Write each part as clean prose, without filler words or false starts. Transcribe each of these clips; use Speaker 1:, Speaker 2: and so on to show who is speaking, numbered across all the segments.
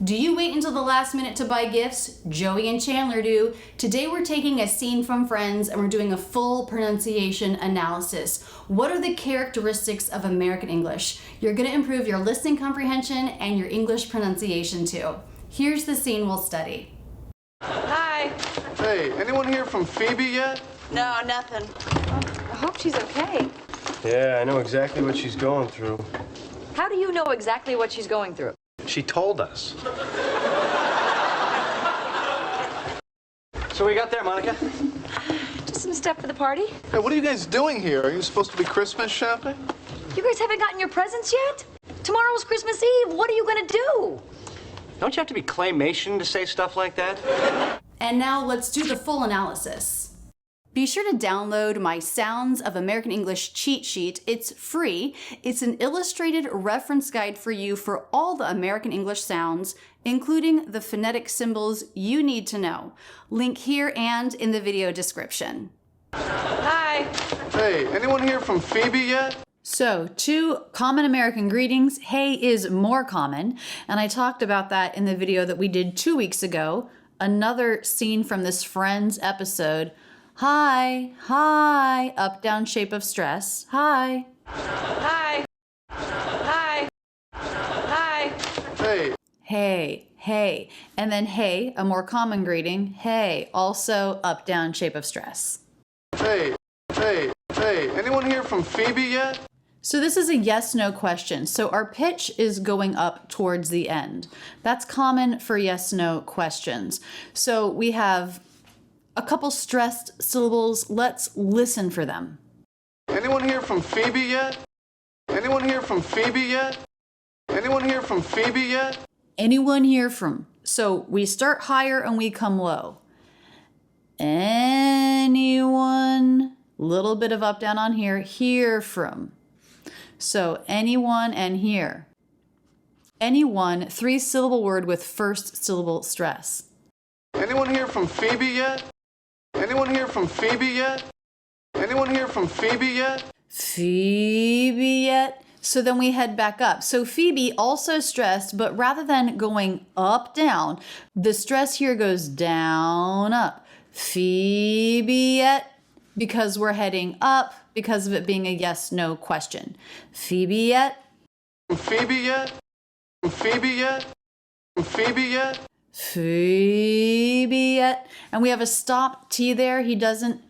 Speaker 1: Do you wait until the last minute to buy gifts? Joey and Chandler do. Today we're taking a scene from Friends and we're doing a full pronunciation analysis. What are the characteristics of American English? You're going to improve your listening comprehension and your English pronunciation too. Here's the scene we'll study.
Speaker 2: Hi.
Speaker 3: Hey, anyone here from Phoebe yet?
Speaker 2: No, nothing.
Speaker 4: I hope she's okay.
Speaker 5: Yeah, I know exactly what she's going through.
Speaker 4: How do you know exactly what she's going through?
Speaker 5: She told us. So what you got there, Monica?
Speaker 4: Just some stuff for the party.
Speaker 3: Hey, what are you guys doing here? Are you supposed to be Christmas shopping?
Speaker 4: You guys haven't gotten your presents yet? Tomorrow's Christmas Eve. What are you gonna do?
Speaker 5: Don't you have to be claymation to say stuff like that?
Speaker 1: And now let's do the full analysis. Be sure to download my Sounds of American English cheat sheet. It's free. It's an illustrated reference guide for you for all the American English sounds, including the phonetic symbols you need to know. Link here and in the video description.
Speaker 2: Hi.
Speaker 3: Hey, anyone here from Phoebe yet?
Speaker 1: So, 2 common American greetings. Hey is more common, and I talked about that in the video that we did 2 weeks ago. Another scene from this Friends episode. Hi, hi, up, down shape of stress. Hi.
Speaker 2: Hi. Hi. Hi.
Speaker 3: Hey.
Speaker 1: Hey, hey. And then hey, a more common greeting. Hey, also up, down shape of stress.
Speaker 3: Hey. Hey. Hey, anyone here from Phoebe yet?
Speaker 1: So this is a yes-no question. So our pitch is going up towards the end. That's common for yes-no questions. So we have a couple stressed syllables. Let's listen for them.
Speaker 3: Anyone here from Phoebe yet? Anyone here from Phoebe yet? Anyone here from Phoebe yet?
Speaker 1: Anyone here from? So we start higher and we come low. Anyone, little bit of up down on here, hear from. So anyone and here. Anyone, 3-syllable word with first syllable stress.
Speaker 3: Anyone here from Phoebe yet? Anyone here from Phoebe yet? Anyone here from Phoebe yet?
Speaker 1: Phoebe yet? So then we head back up. So Phoebe also stressed, but rather than going up, down, the stress here goes down, up. Phoebe yet? Because we're heading up because of it being a yes-no question. Phoebe yet?
Speaker 3: Phoebe yet? Phoebe yet? Phoebe yet?
Speaker 1: Phoebe yet? And we have a stop T there. He doesn't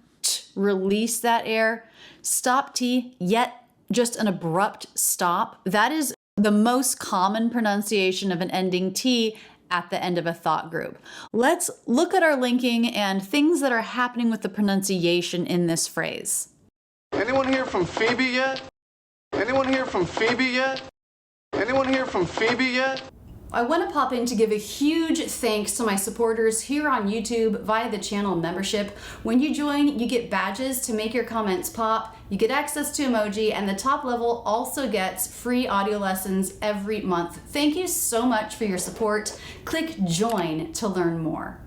Speaker 1: release that air. Stop T, yet, just an abrupt stop. That is the most common pronunciation of an ending T at the end of a thought group. Let's look at our linking and things that are happening with the pronunciation in this phrase.
Speaker 3: Anyone here from Phoebe yet? Anyone here from Phoebe yet? Anyone here from Phoebe yet?
Speaker 1: I want to pop in to give a huge thanks to my supporters here on YouTube via the channel membership. When you join, you get badges to make your comments pop, you get access to emoji, and the top level also gets free audio lessons every month. Thank you so much for your support. Click join to learn more.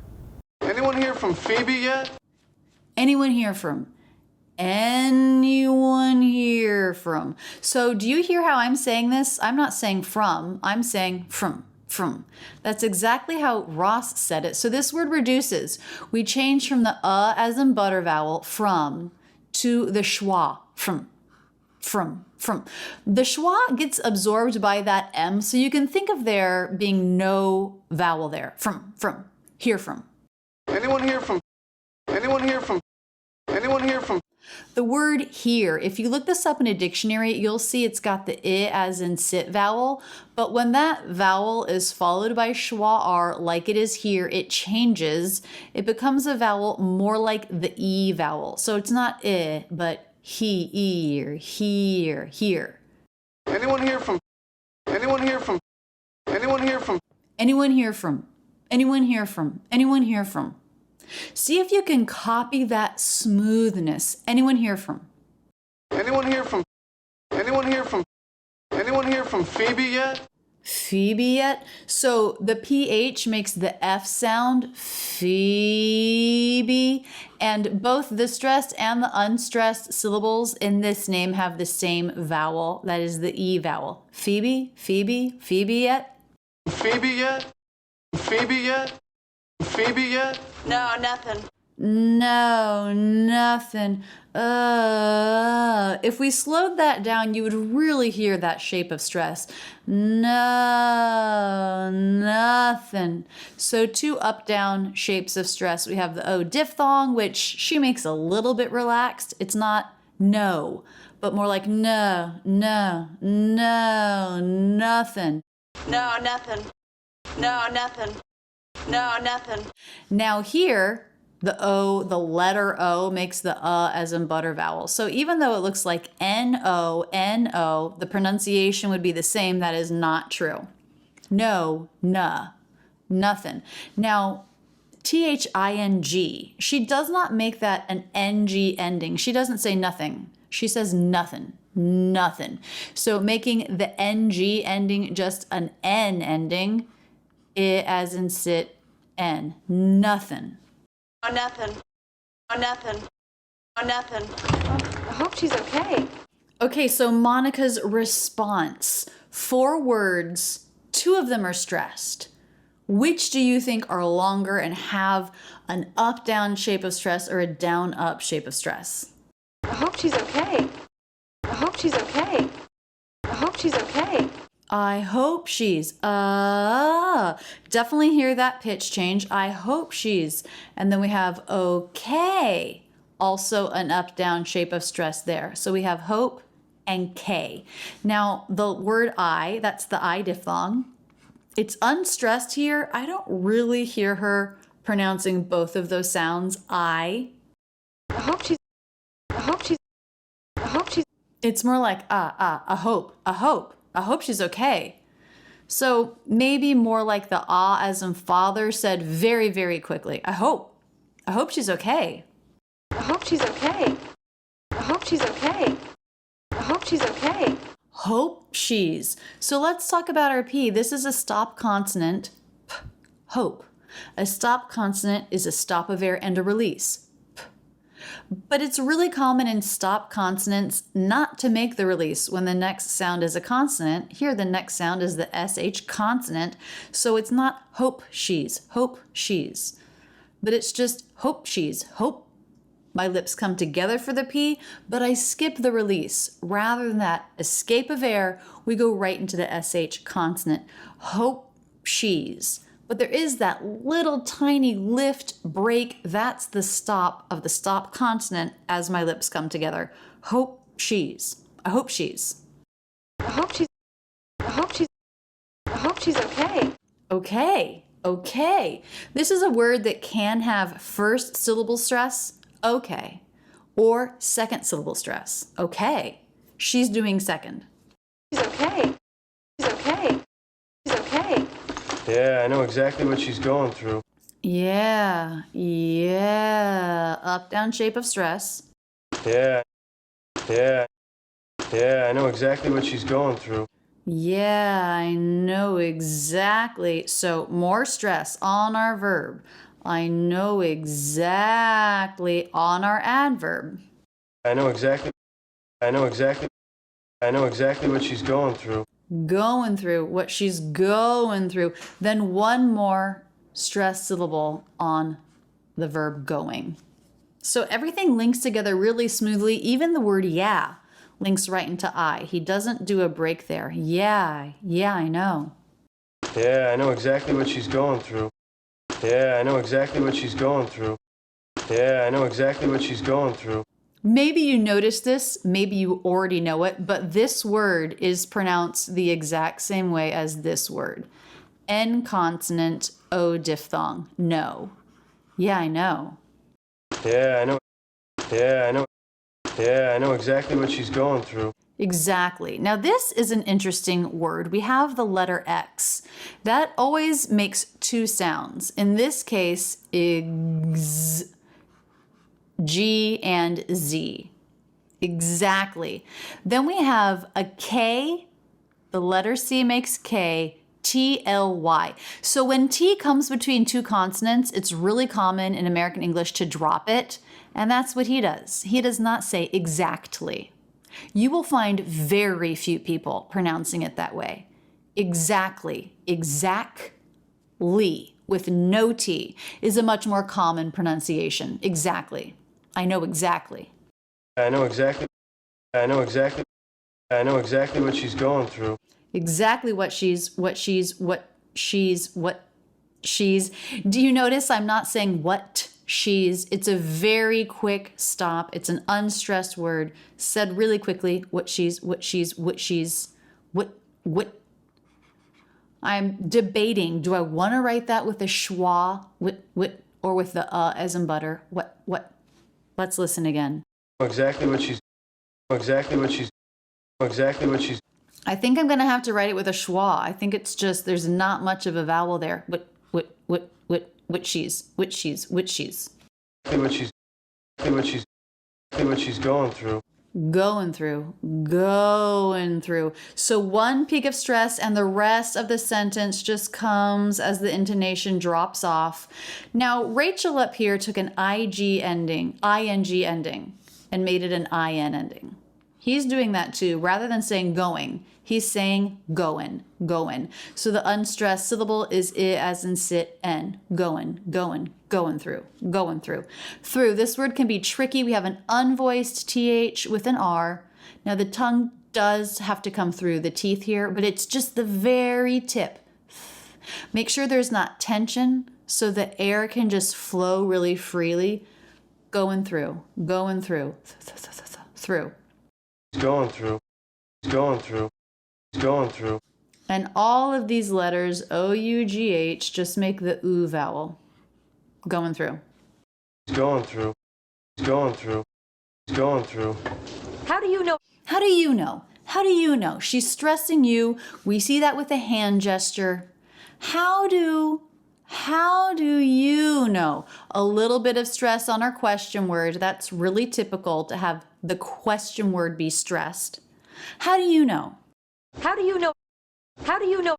Speaker 3: Anyone here from Phoebe yet?
Speaker 1: Anyone here from? Anyone here from? So do you hear how I'm saying this? I'm not saying from, I'm saying from. That's exactly how Ross said it. So this word reduces. We change from the as in butter vowel, from, to the schwa, from. The schwa gets absorbed by that M, so you can think of there being no vowel there. From, hear from.
Speaker 3: Anyone here from? Anyone here from? Anyone here from?
Speaker 1: The word here, if you look this up in a dictionary, you'll see it's got the I as in sit vowel, but when that vowel is followed by schwa R like it is here, it changes. It becomes a vowel more like the E vowel. So it's not I, but here.
Speaker 3: Anyone here from? Anyone here from? Anyone here from?
Speaker 1: Anyone here from? Anyone here from? Anyone here from? See if you can copy that smoothness. Anyone here from?
Speaker 3: Anyone here from? Anyone here from? Anyone here from Phoebe yet?
Speaker 1: Phoebe yet? So the PH makes the F sound, Phoebe, and both the stressed and the unstressed syllables in this name have the same vowel, that is the E vowel. Phoebe, Phoebe, Phoebe yet?
Speaker 3: Phoebe yet? Phoebe yet? Phoebe yet?
Speaker 2: No, nothing.
Speaker 1: No, nothing. If we slowed that down, you would really hear that shape of stress. No, nothing. So two up-down shapes of stress. We have the O diphthong, which she makes a little bit relaxed. It's not no, but more like no, no, no, nothing.
Speaker 2: No, nothing. No, nothing. No, nothing.
Speaker 1: Now here, the O, the letter O makes the as in butter vowel. So even though it looks like N-O, N-O, the pronunciation would be the same. That is not true. No, nah, nothing. Now, T-H-I-N-G, she does not make that an N-G ending. She doesn't say nothing. She says nothing, nothing. So making the N-G ending just an N ending, as in sit, N, nothing.
Speaker 2: No, nothing. No, nothing. No, nothing.
Speaker 4: I hope she's okay.
Speaker 1: Okay, so Monica's response. 4 words, 2 of them are stressed. Which do you think are longer and have an up-down shape of stress or a down-up shape of stress?
Speaker 4: I hope she's okay. I hope she's okay. I hope she's okay.
Speaker 1: I hope she's, definitely hear that pitch change. I hope she's, and then we have okay, also an up-down shape of stress there. So we have hope and K. Now the word I, that's the I diphthong. It's unstressed here. I don't really hear her pronouncing both of those sounds. I
Speaker 4: hope she's.
Speaker 1: It's more like I hope she's okay. So maybe more like the as in father said very, very quickly. I hope she's okay.
Speaker 4: I hope she's okay. I hope she's okay. I hope she's okay.
Speaker 1: Hope she's. So let's talk about our P. This is a stop consonant. P, hope. A stop consonant is a stop of air and a release. But it's really common in stop consonants not to make the release when the next sound is a consonant. Here the next sound is the SH consonant, so it's not hope she's, but it's just hope she's, hope. My lips come together for the P, but I skip the release. Rather than that escape of air, we go right into the SH consonant, hope she's. But there is that little tiny lift break. That's the stop of the stop consonant as my lips come together. Hope she's. I hope she's.
Speaker 4: I hope she's. I hope she's. I hope she's okay.
Speaker 1: Okay. Okay. This is a word that can have first syllable stress, okay, or second syllable stress, okay. She's doing second.
Speaker 4: She's okay. She's okay. She's okay.
Speaker 3: Yeah, I know exactly what she's going through.
Speaker 1: Yeah. Up, down shape of stress.
Speaker 3: Yeah, I know exactly what she's going through.
Speaker 1: Yeah, I know exactly. So more stress on our verb. I know exactly on our adverb.
Speaker 3: I know exactly what she's going through.
Speaker 1: Going through what she's going through. Then one more stress syllable on the verb going. So everything links together really smoothly. Even the word yeah links right into I. He doesn't do a break there. Yeah, I know.
Speaker 3: Yeah, I know exactly what she's going through. Yeah, I know exactly what she's going through. Yeah, I know exactly what she's going through.
Speaker 1: Maybe you noticed this, maybe you already know it, but this word is pronounced the exact same way as this word. N consonant, O diphthong, no. Yeah, I know.
Speaker 3: Yeah, I know exactly what she's going through.
Speaker 1: Exactly. Now this is an interesting word. We have the letter X. That always makes 2 sounds. In this case, X, G and Z. Exactly. Then we have a K. The letter C makes K. T-L-Y. So when T comes between 2 consonants, it's really common in American English to drop it. And that's what he does. He does not say exactly. You will find very few people pronouncing it that way. Exactly. Exactly. Exactly, with no T, is a much more common pronunciation. Exactly. I know exactly.
Speaker 3: I know exactly. I know exactly. I know exactly what she's going through.
Speaker 1: Exactly what she's. Do you notice I'm not saying what she's? It's a very quick stop. It's an unstressed word said really quickly. What she's. I'm debating. Do I want to write that with a schwa, or with the as in butter? What? Let's listen again.
Speaker 3: Exactly what she's. Exactly what she's. Exactly what she's.
Speaker 1: I think I'm gonna have to write it with a schwa. I think it's just there's not much of a vowel there. What she's.
Speaker 3: Exactly what she's. Exactly what she's. Exactly what she's going through.
Speaker 1: Going through. So one peak of stress and the rest of the sentence just comes as the intonation drops off. Now, Rachel up here took an ing ending, and made it an in ending. He's doing that too. Rather than saying going, he's saying goin'. So the unstressed syllable is I as in sit, n. Going through. Through. This word can be tricky. We have an unvoiced th with an r. Now the tongue does have to come through the teeth here, but it's just the very tip. Make sure there's not tension so the air can just flow really freely. Going through. Through.
Speaker 3: He's going through. He's going through. He's going through.
Speaker 1: And all of these letters, O-U-G-H, just make the oo vowel. Going through.
Speaker 3: He's going through. He's going through. He's going through.
Speaker 2: How do you know?
Speaker 1: How do you know? How do you know? She's stressing you. We see that with a hand gesture. How do you know? A little bit of stress on our question word. That's really typical to have the question word be stressed. How do you know?
Speaker 2: How do you know? How do you know?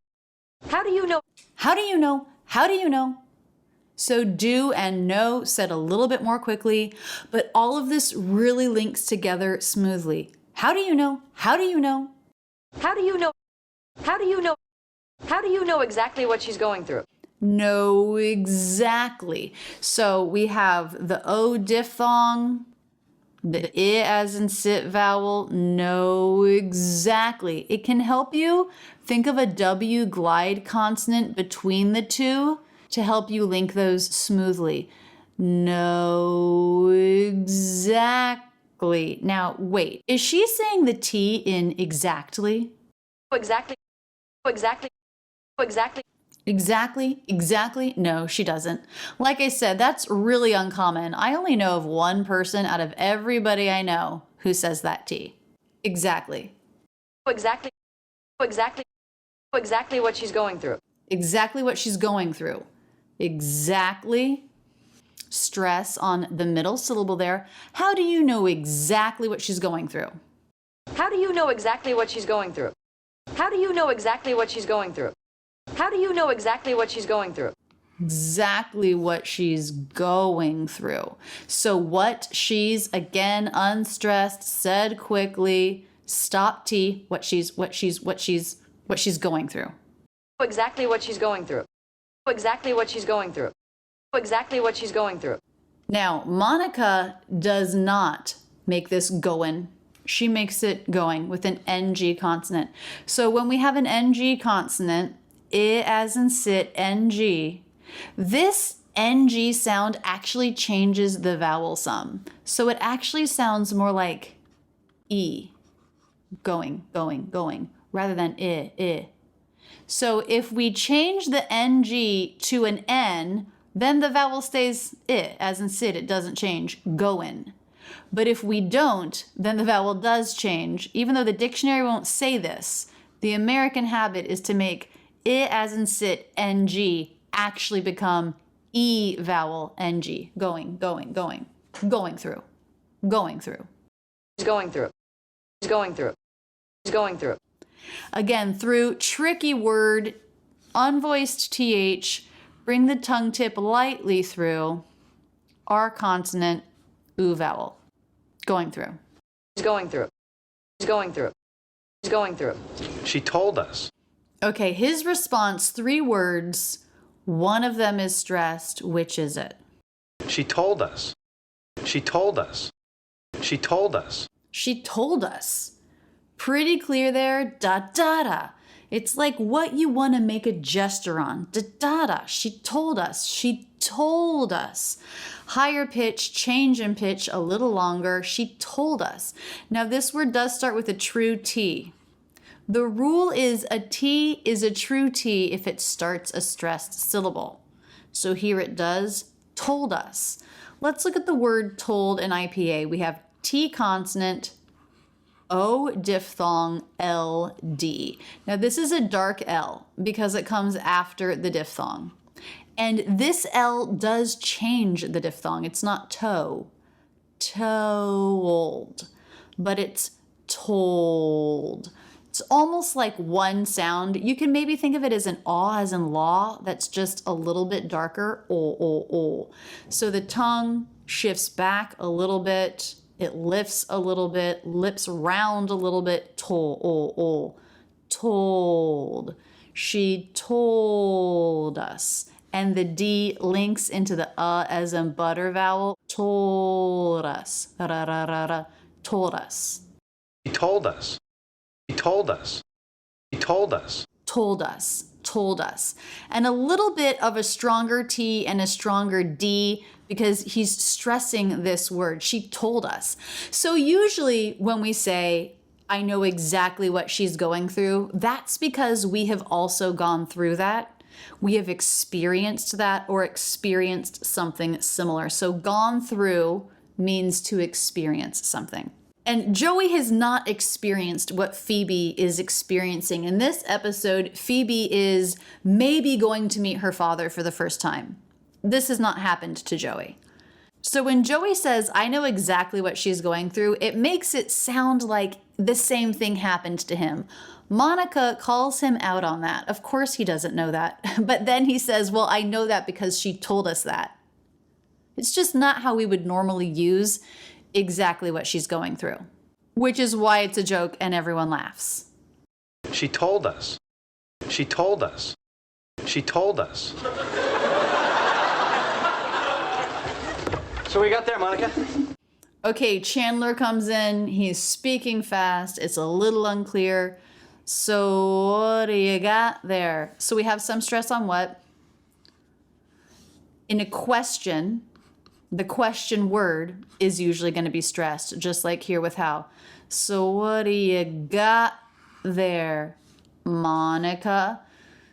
Speaker 2: How do you know?
Speaker 1: How do you know? How do you know? So do and know said a little bit more quickly, but all of this really links together smoothly. How do you know? How do you know?
Speaker 2: How do you know? How do you know? How do you know exactly what she's going through?
Speaker 1: Know exactly. So we have the O diphthong, the I as in sit vowel. Know exactly. It can help you think of a W glide consonant between the two to help you link those smoothly. Know exactly. Now, wait, is she saying the T in exactly?
Speaker 2: Exactly.
Speaker 1: Exactly. No, she doesn't. Like I said, that's really uncommon. I only know of one person out of everybody I know who says that T. Exactly.
Speaker 2: Exactly what she's going through.
Speaker 1: Exactly what she's going through. Exactly. Stress on the middle syllable there. How do you know exactly what she's going through?
Speaker 2: How do you know exactly what she's going through? How do you know exactly what she's going through? How do you know exactly what she's going through?
Speaker 1: Exactly what she's going through. So what she's, again, unstressed, said quickly, stop T, what she's going through.
Speaker 2: Exactly what she's going through. Exactly what she's going through. Exactly what she's going through.
Speaker 1: Now, Monica does not make this goin'. She makes it going with an NG consonant. So when we have an NG consonant, I as in sit, NG, this NG sound actually changes the vowel some. So it actually sounds more like E, going, rather than I. So if we change the NG to an N, then the vowel stays I, as in sit, it doesn't change, goin'. But if we don't, then the vowel does change. Even though the dictionary won't say this, the American habit is to make I as in sit, NG, actually become E vowel, NG, going through.
Speaker 2: She's going through. She's going through. She's going through.
Speaker 1: Again, through, tricky word, unvoiced TH, bring the tongue tip lightly through, R consonant, U vowel. Going through.
Speaker 2: She's going through. She's going through. She's going through.
Speaker 5: She told us.
Speaker 1: Okay, his response, 3 words, One of them is stressed. Which is it?
Speaker 5: She told us. She told us. She told us.
Speaker 1: She told us. Pretty clear there. Da da da. It's like what you want to make a gesture on. Da da da. She told us. She told us. Higher pitch, change in pitch, a little longer. She told us. Now this word does start with a true T. The rule is a T is a true T if it starts a stressed syllable. So here it does, told us. Let's look at the word told in IPA. We have T consonant, O diphthong, L, D. Now this is a dark L because it comes after the diphthong. And this L does change the diphthong. It's not toe, told, but it's told. It's almost like one sound. You can maybe think of it as an aw, as in law, that's just a little bit darker, o. So the tongue shifts back a little bit, it lifts a little bit, lips round a little bit, told. She told us. And the D links into the as in butter vowel, told us, told us.
Speaker 5: He told us. He told us. He told us.
Speaker 1: Told us, told us. And a little bit of a stronger T and a stronger D because he's stressing this word. She told us. So usually when we say, I know exactly what she's going through, that's because we have also gone through that. We have experienced that or experienced something similar. So gone through means to experience something. And Joey has not experienced what Phoebe is experiencing. In this episode, Phoebe is maybe going to meet her father for the first time. This has not happened to Joey. So when Joey says, I know exactly what she's going through, it makes it sound like the same thing happened to him. Monica calls him out on that. Of course he doesn't know that. But then he says, well, I know that because she told us that. It's just not how we would normally use exactly what she's going through, which is why it's a joke and everyone laughs.
Speaker 5: She told us. She told us. She told us. So we got there, Monica.
Speaker 1: Okay, Chandler comes in. He's speaking fast. It's a little unclear. So what do you got there? So we have some stress on what? In a question, the question word is usually going to be stressed, just like here with how. So what do you got there, Monica?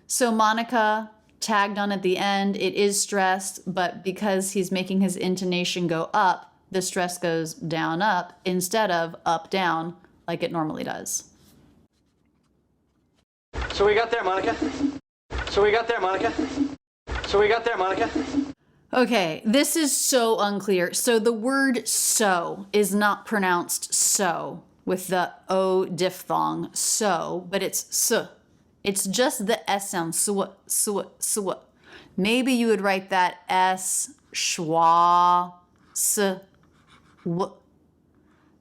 Speaker 1: So Monica tagged on at the end, it is stressed, but because he's making his intonation go up, the stress goes down up instead of up down like it normally does.
Speaker 5: So we got there, Monica. So we got there, Monica. So we got there, Monica.
Speaker 1: Okay, this is so unclear. So the word so is not pronounced so with the O diphthong, so, but it's s. It's just the S sound, sw. Maybe you would write that S, schwa, s, w.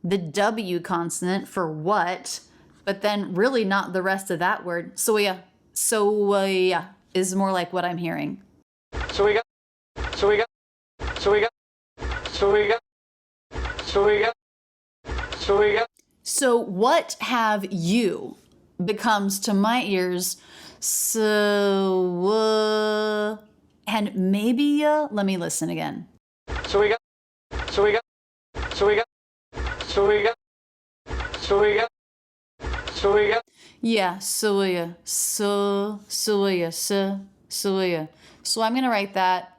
Speaker 1: The W consonant for what, but then really not the rest of that word. Soya is more like what I'm hearing.
Speaker 5: So we got. So we got. So we got. So we got. So we got. So we got.
Speaker 1: So what have you becomes to my ears so and maybe let me listen again.
Speaker 5: So we got. So we got. So we got. So we got. So we got. So we got.
Speaker 1: Yeah, soya, soya. So I'm gonna write that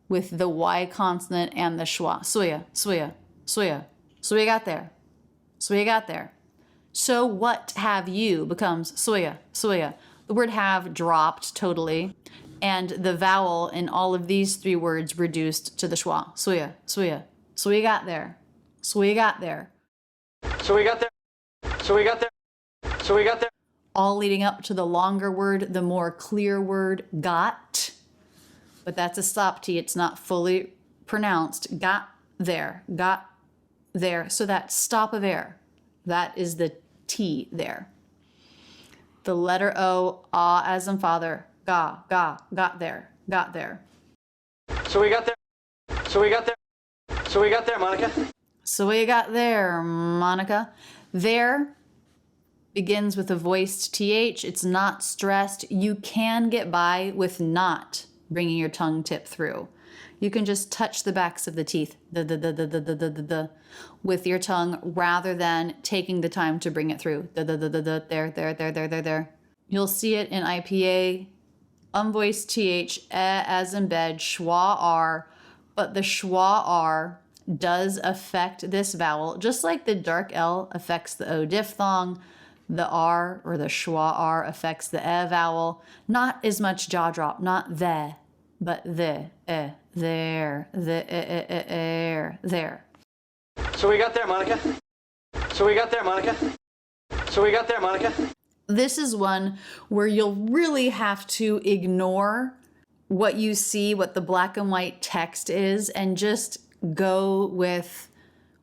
Speaker 1: with the Y consonant and the schwa. Soya. So we got there. So we got there. So what have you becomes soya. The word have dropped totally, and the vowel in all of these three words reduced to the schwa. Soya. So we got there. So we got there.
Speaker 5: So we got there. So we got there. So we got there.
Speaker 1: All leading up to the longer word, the more clear word, got. But that's a stop T. It's not fully pronounced. Got there. So that stop of air, that is the T there. The letter O, ah as in father, got there, got there.
Speaker 5: So we got there. So we got there. So we got there, Monica.
Speaker 1: So what you got there, Monica? There begins with a voiced TH. It's not stressed. You can get by with not bringing your tongue tip through. You can just touch the backs of the teeth with your tongue rather than taking the time to bring it through. There. You'll see it in IPA, unvoiced TH, as in bed, schwa R, but the schwa R does affect this vowel, just like the dark L affects the O diphthong, the R or the schwa R affects the E vowel. Not as much jaw drop, not the, but there, there.
Speaker 5: So we got there, Monica. So we got there, Monica. So we got there, Monica.
Speaker 1: This is one where you'll really have to ignore what you see, what the black and white text is, and just go with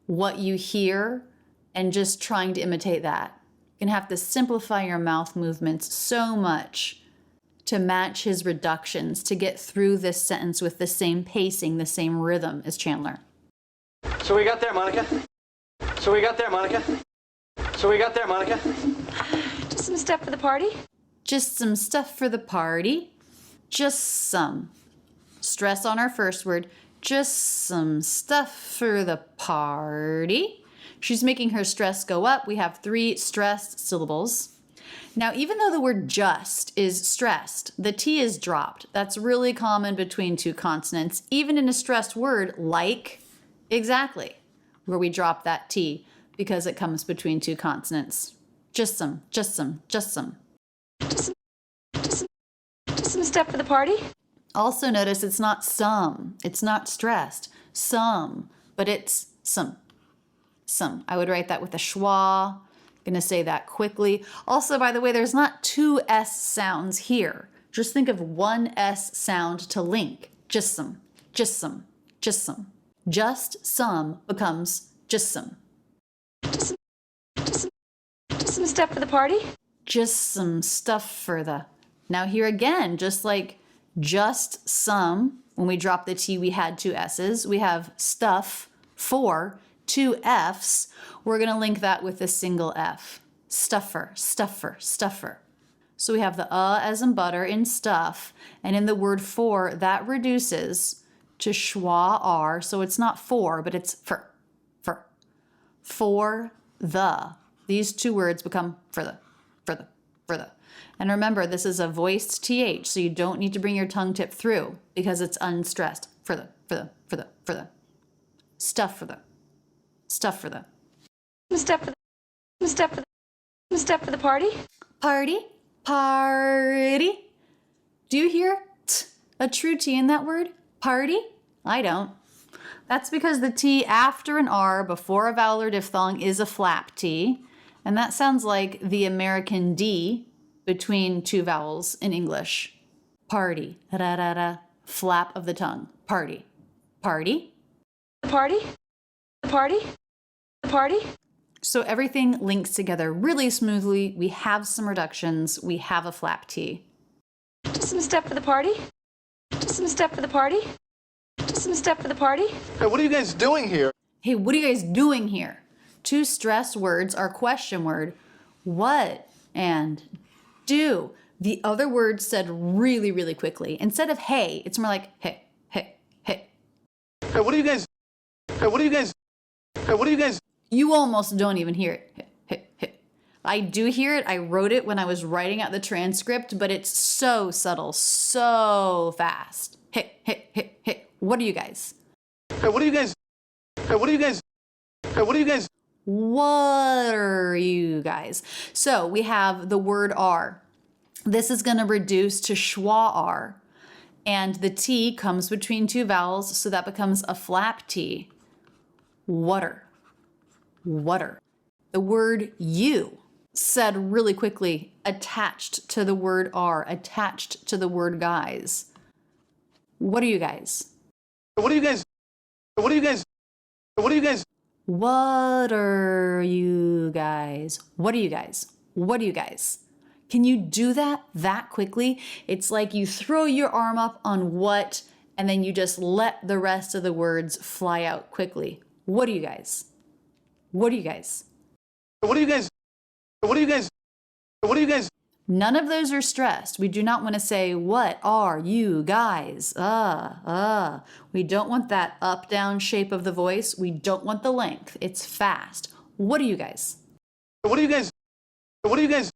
Speaker 1: what you hear and just trying to imitate that. You're gonna have to simplify your mouth movements so much to match his reductions to get through this sentence with the same pacing, the same rhythm as Chandler.
Speaker 5: So we got there, Monica. So we got there, Monica. So we got there, Monica.
Speaker 4: Just some stuff for the party?
Speaker 1: Just some stuff for the party. Just some. Stress on our first word. Just some stuff for the party. She's making her stress go up. We have 3 stressed syllables. Now, even though the word just is stressed, the T is dropped. That's really common between 2 consonants, even in a stressed word like exactly, where we drop that T because it comes between 2 consonants. Just some, just some, just some.
Speaker 4: Just some stuff for the party?
Speaker 1: Also notice it's not some, it's not stressed, some, but it's some. I would write that with a schwa. Gonna say that quickly. Also, by the way, there's not 2 S sounds here. Just think of 1 S sound to link. Just some, just some, just some. Just some becomes just some.
Speaker 4: Just some stuff for the party?
Speaker 1: Just some stuff for the. Now here again, just like just some, when we drop the T, we had 2 S's. We have stuff for 2 F's. We're gonna link that with a single F. Stuffer, stuffer, stuffer. So we have the as in butter in stuff, and in the word for, that reduces to schwa R, so it's not for, but it's for. For the. These 2 words become for the. And remember, this is a voiced TH, so you don't need to bring your tongue tip through because it's unstressed. For the. Stuff for the. Stuff for the.
Speaker 4: Some stuff for the party?
Speaker 1: Party. Do you hear a true T in that word? Party? I don't. That's because the T after an R before a vowel or diphthong is a flap T, and that sounds like the American D between 2 vowels in English. Party. Da-da-da. Flap of the tongue. Party.
Speaker 4: The party?
Speaker 1: So everything links together really smoothly. We have some reductions. We have a flap T.
Speaker 4: Just some stuff for the party?
Speaker 6: Hey, what are you guys doing here?
Speaker 1: Hey, what are you guys doing here? 2 stress words are question word. What and do. The other word said really, really quickly. Instead of hey, it's more like hey.
Speaker 6: Hey, what are you guys?
Speaker 1: You almost don't even hear it. Hey. I do hear it. I wrote it when I was writing out the transcript, but it's so subtle, so fast. Hey. What are you guys?
Speaker 6: Hey, what are you guys? What
Speaker 1: are you guys? So we have the word R. This is going to reduce to schwa R. And the T comes between 2 vowels, so that becomes a flap T. Water. The word you, said really quickly, attached to the word R, attached to the word guys. What are you guys?
Speaker 6: What are you guys?
Speaker 1: What are you guys? What are you guys? Can Can you do that quickly? It's like you throw your arm up on what, and then you just let the rest of the words fly out quickly. What do you guys? What do you guys?
Speaker 6: What are you guys? What are you guys? What are you guys?
Speaker 1: None of those are stressed. We do not want to say, what are you guys? We don't want that up-down shape of the voice. We don't want the length. It's fast. What are you guys?
Speaker 6: What are you guys? What are you guys?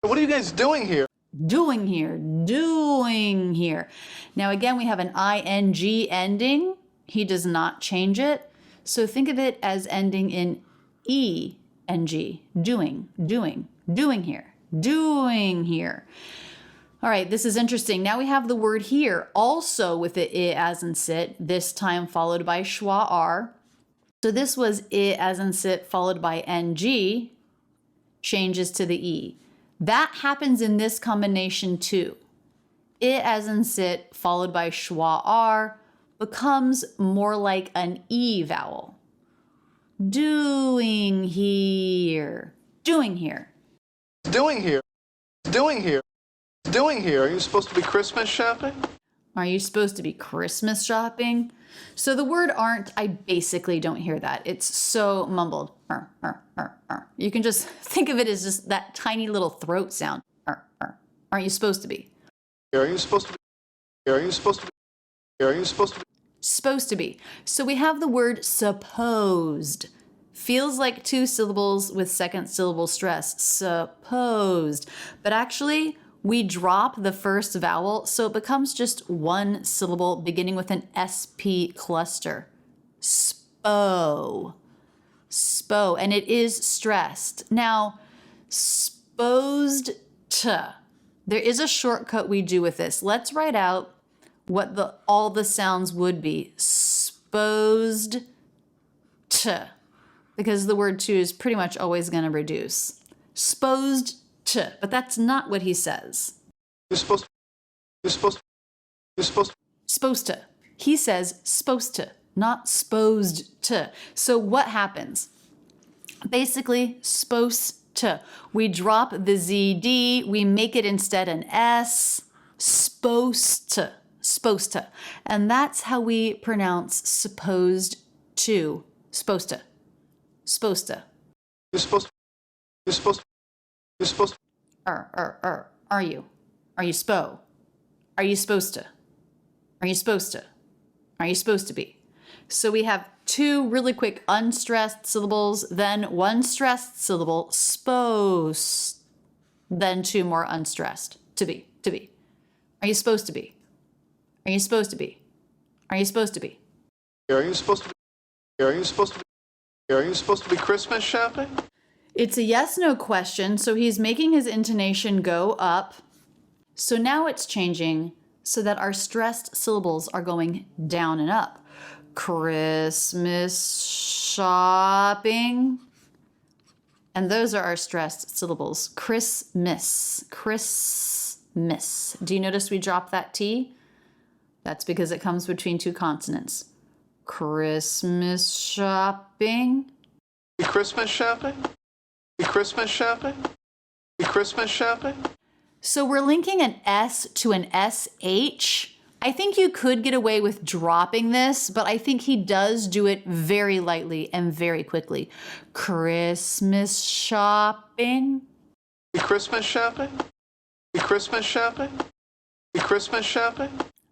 Speaker 6: What are you guys doing here?
Speaker 1: Doing here. Doing here. Now again, we have an ing ending. He does not change it. So think of it as ending in eng. Doing, doing, doing here. Doing here. All right, this is interesting. Now we have the word here also with the I as in sit, this time followed by schwa r. So this was I as in sit followed by ng, changes to the E. That happens in this combination too. I as in sit followed by schwa r becomes more like an E vowel. Doing here. Doing here.
Speaker 6: Doing here. Doing here. Doing here. Are you supposed to be Christmas shopping?
Speaker 1: Are you supposed to be Christmas shopping? So the word aren't, I basically don't hear that. It's so mumbled. You can just think of it as just that tiny little throat sound. Aren't you supposed to be?
Speaker 6: Are you supposed to be? Are you supposed to be? Are you supposed to be?
Speaker 1: Supposed to be. So we have the word supposed. Feels like two syllables with second syllable stress. Supposed. But actually, we drop the first vowel, so it becomes just one syllable beginning with an SP cluster. Spo. Spo. And it is stressed. Now, supposed to. There is a shortcut we do with this. Let's write out what all the sounds would be. Supposed to. Because the word to is pretty much always going to reduce. Supposed to, but that's not what he says.
Speaker 6: You're supposed to. You're supposed to. You're supposed to.
Speaker 1: Supposed to. He says supposed to, not supposed to. So what happens? Basically, supposed to. We drop the ZD, we make it instead an S. Supposed to. Supposed to. And that's how we pronounce supposed to. Supposed to. Supposed to.
Speaker 6: You're supposed to. You're supposed to. You're supposed to.
Speaker 1: Are you? Are you spo? Are you supposed to? Are you supposed to? Are you supposed to be? So we have two really quick unstressed syllables, then one stressed syllable, supposed, then two more unstressed, to be, to be. Are you supposed to be? Are you supposed to be? Are you supposed to be?
Speaker 6: Are you supposed to be? Are you supposed to be? Are you supposed to be Christmas shopping?
Speaker 1: It's a yes/no question, so he's making his intonation go up. So now it's changing so that our stressed syllables are going down and up. Christmas shopping. And those are our stressed syllables. Christmas. Christmas. Do you notice we dropped that T? That's because it comes between two consonants. Christmas shopping.
Speaker 6: Be Christmas shopping? Be Christmas shopping? Be Christmas shopping?
Speaker 1: So we're linking an S to an SH. I think you could get away with dropping this, but I think he does do it very lightly and very quickly. Christmas shopping.
Speaker 6: Be Christmas shopping? Be Christmas shopping? Be Christmas shopping?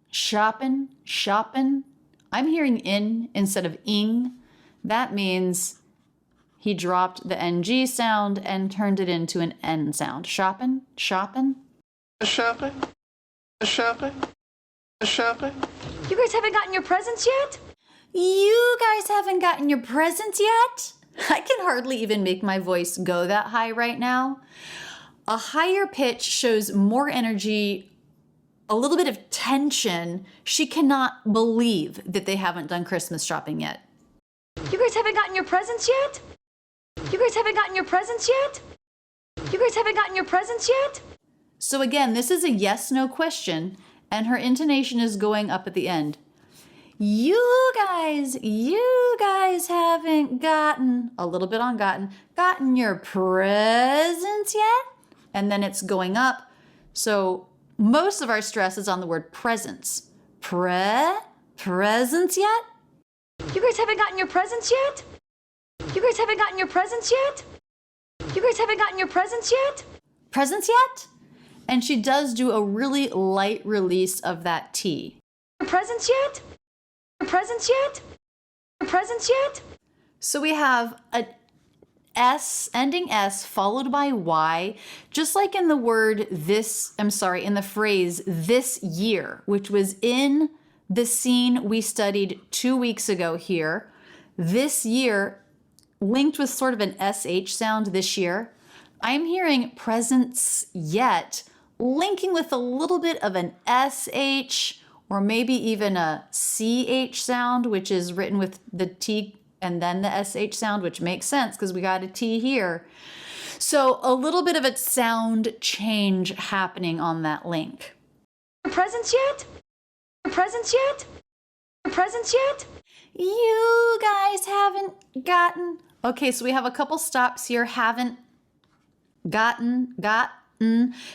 Speaker 1: Shopping, shopping. I'm hearing in instead of ing. That means he dropped the NG sound and turned it into an N sound. Shopping, shopping.
Speaker 6: Shopping? Shopping? Shopping?
Speaker 2: You guys haven't gotten your presents yet?
Speaker 1: You guys haven't gotten your presents yet? I can hardly even make my voice go that high right now. A higher pitch shows more energy, a little bit of tension. She cannot believe that they haven't done Christmas shopping yet.
Speaker 2: You guys haven't gotten your presents yet? You guys haven't gotten your presents yet? You guys haven't gotten your presents yet?
Speaker 1: So again, this is a yes/no question, and her intonation is going up at the end. You guys haven't gotten, a little bit on gotten your presents yet? and then it's going up. So most of our stress is on the word presents. Presents yet?
Speaker 2: You guys haven't gotten your presents yet? You guys haven't gotten your presents yet? You guys haven't gotten your presents yet?
Speaker 1: Presents yet? And she does do a really light release of that T.
Speaker 2: Your presents yet? Your presents yet? Your presents yet?
Speaker 1: So we have a S, ending S, followed by Y, just like in the word this, I'm sorry, in the phrase this year, which was in the scene we studied 2 weeks ago here. This year, linked with sort of an SH sound this year. I'm hearing presents yet, linking with a little bit of an SH, or maybe even a CH sound, which is written with the T and then the SH sound, which makes sense because we got a T here. So a little bit of a sound change happening on that link.
Speaker 2: Your presents yet? Your presents yet? Your presents yet?
Speaker 1: You guys haven't gotten. Okay, so we have a couple stops here. Haven't gotten.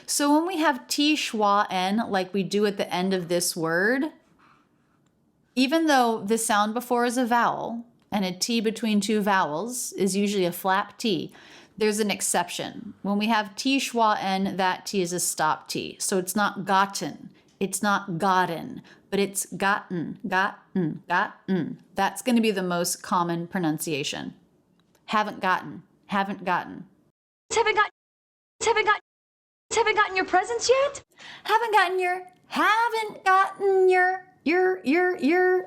Speaker 1: So when we have T schwa N, like we do at the end of this word, even though the sound before is a vowel, and a T between two vowels is usually a flap T, there's an exception. When we have T schwa N, that T is a stop T. So it's not gotten, it's not gotten, but it's gotten. That's going to be the most common pronunciation. Haven't gotten.
Speaker 2: Haven't gotten your presents yet?
Speaker 1: Haven't gotten your,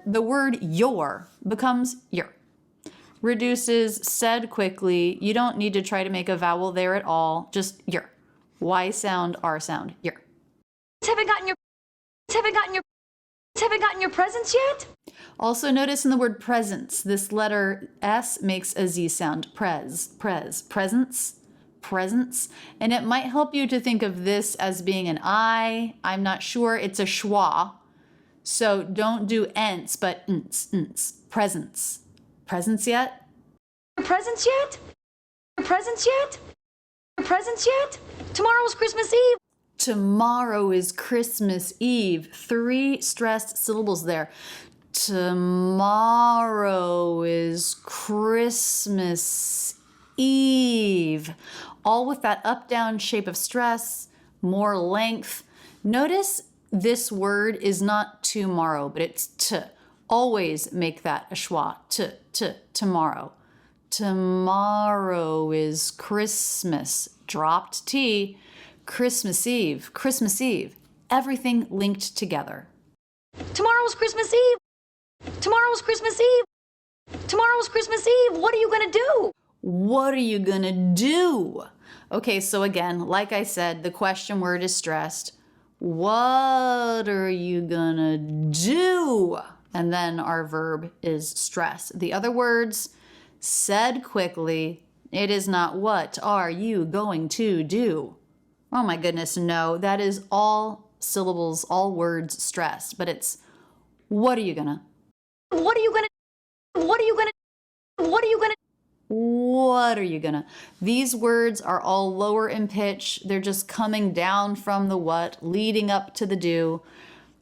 Speaker 1: the word your becomes your. Reduces, said quickly. You don't need to try to make a vowel there at all. Just your. Y sound, R sound, your.
Speaker 2: Haven't gotten your presents yet?
Speaker 1: Also notice in the word presents, this letter S makes a Z sound. Presents. And it might help you to think of this as being an I. I'm not sure. It's a schwa. So don't do ents, but ns. Presents. Presents yet?
Speaker 2: Your presents yet? Your presents yet? Your presents yet? Tomorrow's Christmas Eve.
Speaker 1: Tomorrow is Christmas Eve. 3 stressed syllables there. Tomorrow is Christmas Eve. All with that up-down shape of stress, more length. Notice this word is not tomorrow, but it's t. Always make that a schwa. Tomorrow. Tomorrow is Christmas. Dropped T. Christmas Eve. Everything linked together.
Speaker 2: Tomorrow's Christmas Eve. Tomorrow's Christmas Eve. Tomorrow's Christmas Eve. What are you going to do?
Speaker 1: What are you gonna do? Okay, so again, like I said, the question word is stressed. What are you gonna do? And then our verb is stress. The other words said quickly. It is not what are you going to do? Oh my goodness, no. That is all syllables, all words stressed. But it's what are you gonna?
Speaker 2: What are you gonna? What are you gonna? What are you gonna?
Speaker 1: What are you gonna? These words are all lower in pitch. They're just coming down from the what, leading up to the do.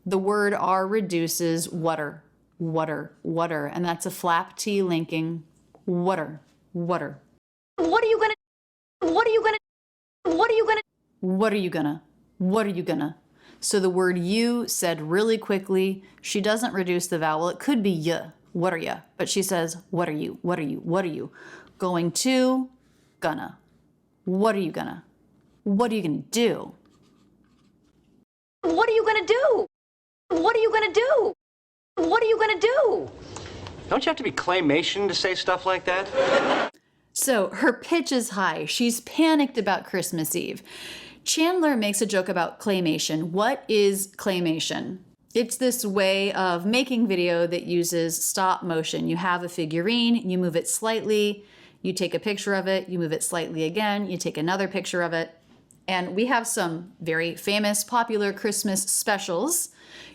Speaker 1: The word are reduces water. And that's a flap T linking. Water.
Speaker 2: What are you gonna? What are you gonna? What are you gonna?
Speaker 1: What are you gonna? What are you gonna? So the word you said really quickly. She doesn't reduce the vowel. It could be ya. What are ya? But she says, what are you? What are you? What are you? Going to, gonna. What are you gonna? What are you gonna do?
Speaker 2: What are you gonna do? What are you gonna do? What are you gonna do?
Speaker 5: Don't you have to be claymation to say stuff like that?
Speaker 1: So her pitch is high. She's panicked about Christmas Eve. Chandler makes a joke about claymation. What is claymation? It's this way of making video that uses stop motion. You have a figurine, you move it slightly, you take a picture of it, you move it slightly again, you take another picture of it. And we have some very famous, popular Christmas specials.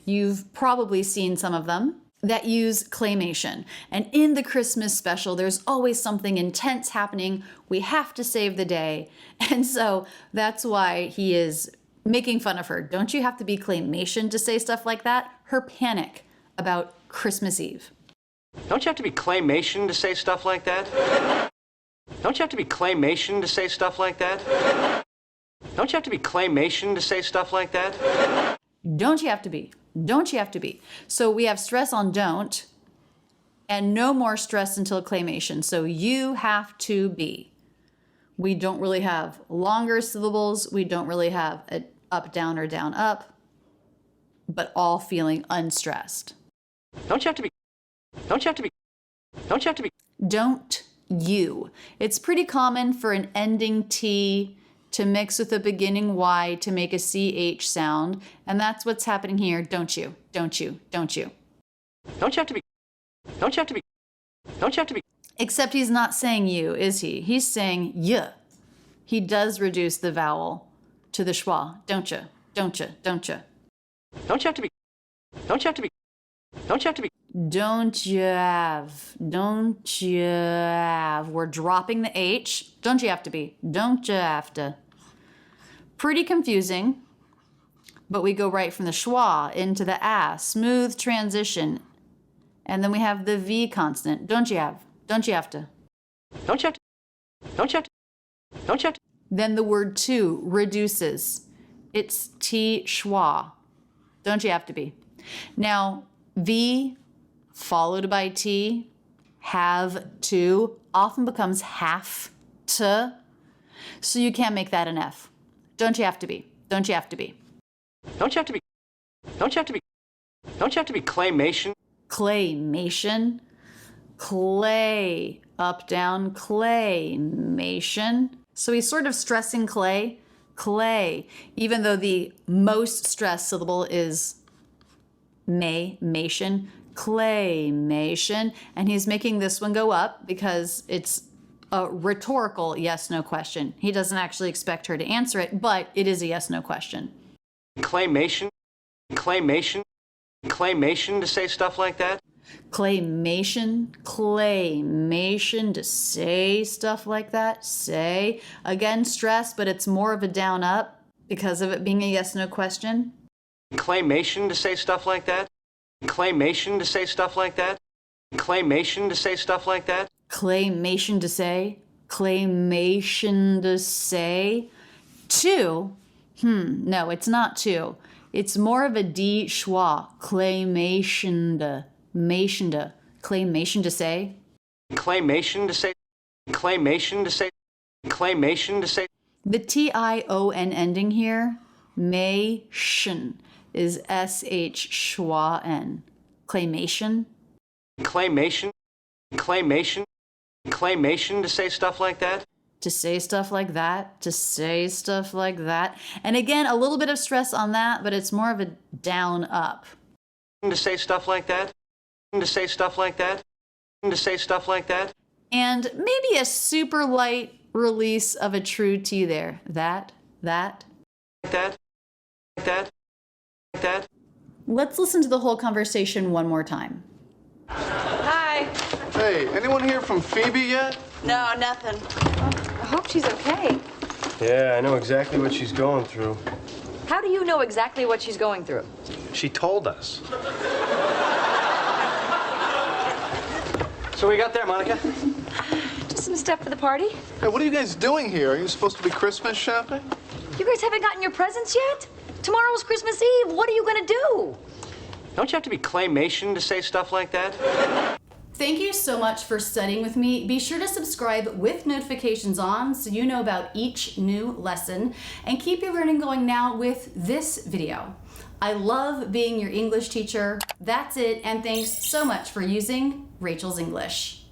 Speaker 1: You've probably seen some of them. that use claymation. And in the Christmas special, there's always something intense happening. We have to save the day. And so that's why he is making fun of her. Don't you have to be claymation to say stuff like that? Her panic about Christmas Eve.
Speaker 5: Don't you have to be claymation to say stuff like that? Don't you have to be claymation to say stuff like that? Don't you have to be claymation to say stuff like that?
Speaker 1: Don't you have to be? Don't you have to be? So we have stress on don't and no more stress until claymation. So you have to be. We don't really have longer syllables. We don't really have a up, down, or down, up, but all feeling unstressed.
Speaker 5: Don't you have to be? Don't you have to be? Don't you have to be?
Speaker 1: Don't you. It's pretty common for an ending T to mix with a beginning Y to make a CH sound. And that's what's happening here. Don't you, don't you, don't you.
Speaker 5: Don't you have to be? Don't you have to be? Don't you have to be?
Speaker 1: Except he's not saying you, is he? He's saying y. He does reduce the vowel to the schwa. Don't you, don't you, don't you.
Speaker 5: Don't you have to be? Don't you have to be? Don't you have to be?
Speaker 1: Don't you have, don't you have. We're dropping the H. Don't you have to be? Don't you have to? Pretty confusing, but we go right from the schwa into the a, smooth transition. And then we have the V consonant. Don't you have? Don't you have to?
Speaker 5: Don't you have to? Don't you have to? Don't you have to?
Speaker 1: Then the word to reduces. It's T schwa. Don't you have to be? Now, V followed by T, have to, often becomes have to. So you can't make that an F. Don't you have to be? Don't you have to be?
Speaker 5: Don't you have to be? Don't you have to be? Don't you have to be claymation?
Speaker 1: Claymation. Clay. Up, down, claymation. So he's sort of stressing clay. Clay. Even though the most stressed syllable is mation. Claymation. And he's making this one go up because it's a rhetorical yes-no question. He doesn't actually expect her to answer it, but it is a yes-no question.
Speaker 5: Claymation? Claymation? Claymation to say stuff like that?
Speaker 1: Claymation, claymation, to say stuff like that, say. Again, stress, but it's more of a down up because of it being a yes-no question.
Speaker 5: Claymation to say stuff like that? Claymation to say stuff like that? Claymation to say stuff like that?
Speaker 1: Claymation to say, claymation to say. To, no, it's not to. It's more of a D schwa, claymation to, claymation to say.
Speaker 5: Claymation to say, claymation to say, claymation to say.
Speaker 1: The T-I-O-N ending here, mation, is S-H schwa N. Claymation.
Speaker 5: Claymation, claymation, claymation to say stuff like that?
Speaker 1: To say stuff like that, to say stuff like that. And again, a little bit of stress on that, but it's more of a down up.
Speaker 5: To say stuff like that? To say stuff like that? To say stuff like that?
Speaker 1: And maybe a super light release of a true T there. That.
Speaker 5: Like that? Like that? Like that?
Speaker 1: Let's listen to the whole conversation one more time.
Speaker 4: Hi.
Speaker 6: Hey, anyone here from Phoebe yet?
Speaker 4: No, nothing. I hope she's okay.
Speaker 3: Yeah, I know exactly what she's going through.
Speaker 2: How do you know exactly what she's going through?
Speaker 7: She told us.
Speaker 5: So we got there, Monica?
Speaker 2: Just some stuff for the party.
Speaker 6: Hey, what are you guys doing here? Are you supposed to be Christmas shopping?
Speaker 2: You guys haven't gotten your presents yet? Tomorrow's Christmas Eve. What are you gonna do?
Speaker 5: Don't you have to be claymation to say stuff like that?
Speaker 1: Thank you so much for studying with me. Be sure to subscribe with notifications on so you know about each new lesson, and keep your learning going now with this video. I love being your English teacher. That's it, and thanks so much for using Rachel's English.